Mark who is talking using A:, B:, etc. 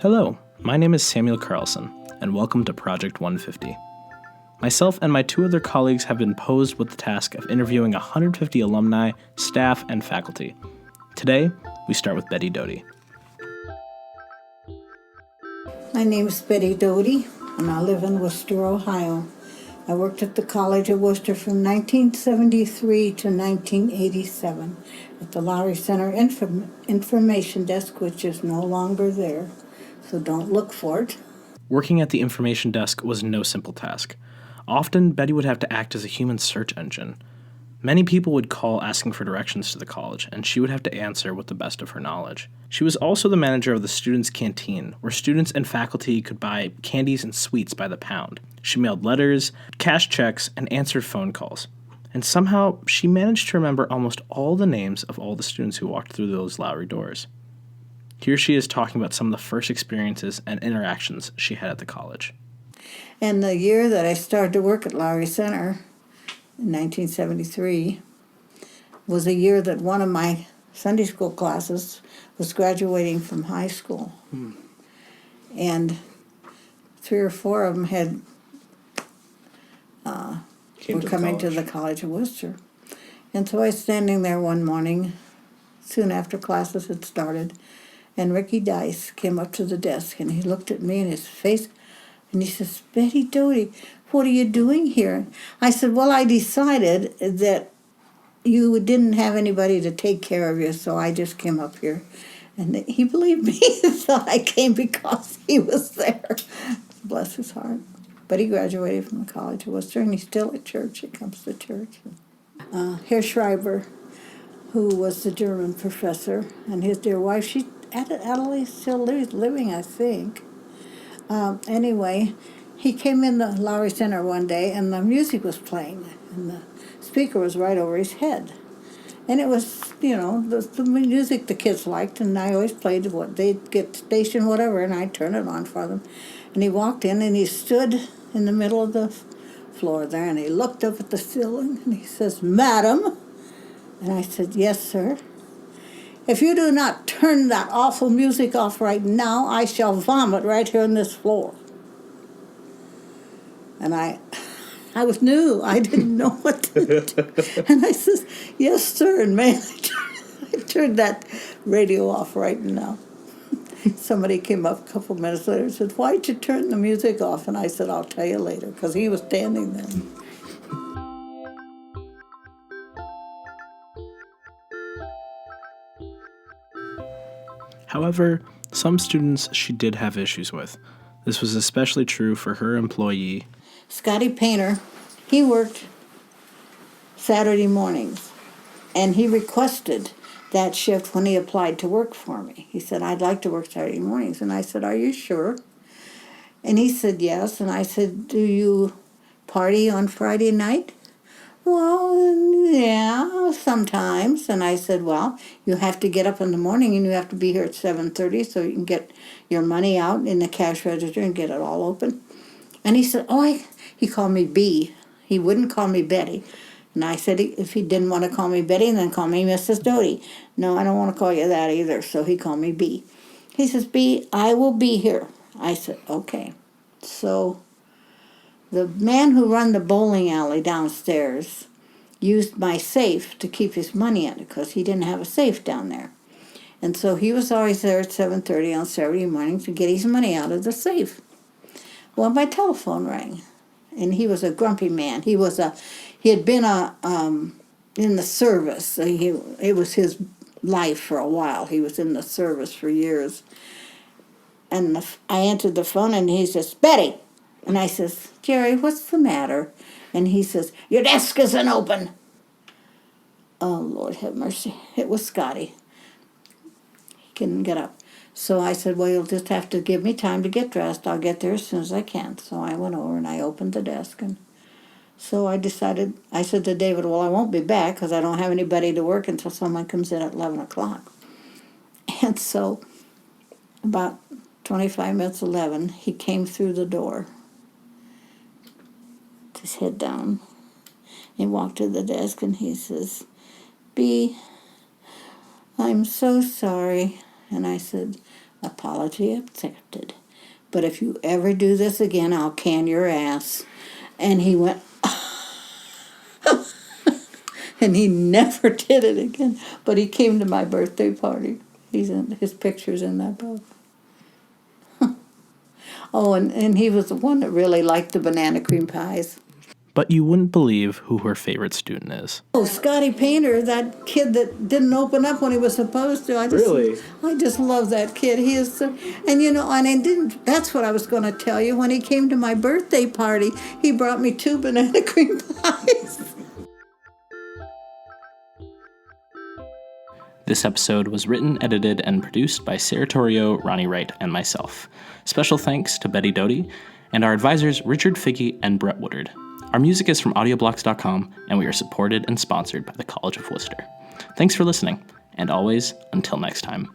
A: Hello, my name is Samuel Carlson, and welcome to Project 150. Myself and my two other colleagues have been posed with the task of interviewing 150 alumni, staff, and faculty. Today, we start with Betty Doty.
B: My name is Betty Doty, and I live in Wooster, Ohio. I worked at the College of Wooster from 1973 to 1987 at the Lowry Center Information Desk, which is no longer there, so don't look for it.
A: Working at the information desk was no simple task. Often, Betty would have to act as a human search engine. Many people would call asking for directions to the college, and she would have to answer with the best of her knowledge. She was also the manager of the students' canteen, where students and faculty could buy candies and sweets by the pound. She mailed letters, cashed checks, and answered phone calls. And somehow, she managed to remember almost all the names of all the students who walked through those Lowry doors. Here she is talking about some of the first experiences and interactions she had at the college.
B: And the year that I started to work at Lowry Center, in 1973, was a year that one of my Sunday school classes was graduating from high school. And 3 or 4 of them were coming to the College of Wooster. And so I was standing there one morning, soon after classes had started, and Ricky Dice came up to the desk, and he looked at me in his face, and he says, "Betty Doty, what are you doing here?" I said, "Well, I decided that you didn't have anybody to take care of you, so I just came up here." And he believed me, so I came because he was there. Bless his heart. But he graduated from the College of Wooster, and he's still at church. He comes to church. Herr Schreiber, who was the German professor, and his dear wife, she Adelaide still living, I think. Anyway, he came in the Lowry Center one day, and the music was playing, and the speaker was right over his head. And it was, the music the kids liked, and I always played what they'd get station, whatever, and I'd turn it on for them. And he walked in, and he stood in the middle of the floor there, and he looked up at the ceiling, and he says, "Madam?" And I said, "Yes, sir. If you do not turn that awful music off right now, I shall vomit right here on this floor." And I was new. I didn't know what to do. And I says, "Yes, sir." And man, I turned that radio off right now. Somebody came up a couple minutes later and said, "Why'd you turn the music off?" And I said, "I'll tell you later," because he was standing there.
A: However, some students she did have issues with. This was especially true for her employee,
B: Scotty Painter. He worked Saturday mornings, and he requested that shift when he applied to work for me. He said, "I'd like to work Saturday mornings." And I said, "Are you sure?" And he said, "Yes." And I said, "Do you party on Friday night?" "Well, yeah, sometimes." And I said, "Well, you have to get up in the morning and you have to be here at 7:30 so you can get your money out in the cash register and get it all open." And he said, he called me B. He wouldn't call me Betty. And I said, if he didn't want to call me Betty, then call me Mrs. Doty. "No, I don't want to call you that either." So he called me B. He says, "B, I will be here." I said, "Okay." So the man who run the bowling alley downstairs used my safe to keep his money in it because he didn't have a safe down there. And so he was always there at 7:30 on Saturday morning to get his money out of the safe. Well, my telephone rang, and he was a grumpy man. He had been in the service. It was his life for a while. He was in the service for years. And I answered the phone, and he says, "Betty." And I says, "Jerry, what's the matter?" And he says, "Your desk isn't open." Oh, Lord have mercy. It was Scotty. He couldn't get up. So I said, "Well, you'll just have to give me time to get dressed. I'll get there as soon as I can." So I went over and I opened the desk. And so I said to David, "Well, I won't be back because I don't have anybody to work until someone comes in at 11 o'clock. And so about 25 minutes 11, he came through the door, his head down. He walked to the desk and he says, "B, I'm so sorry." And I said, Apology accepted. But if you ever do this again, I'll can your ass. And he went, and he never did it again. But he came to my birthday party. His picture's in that book. Oh, and he was the one that really liked the banana cream pies.
A: But you wouldn't believe who her favorite student is.
B: Oh, Scotty Painter, that kid that didn't open up when he was supposed to. I just love that kid. He is so, and I didn't. That's what I was going to tell you. When he came to my birthday party, he brought me 2 banana cream pies.
A: This episode was written, edited, and produced by Sarah Torrio, Ronnie Wright, and myself. Special thanks to Betty Doty and our advisors Richard Figge and Brett Woodard. Our music is from audioblocks.com, and we are supported and sponsored by the College of Wooster. Thanks for listening, and always, until next time.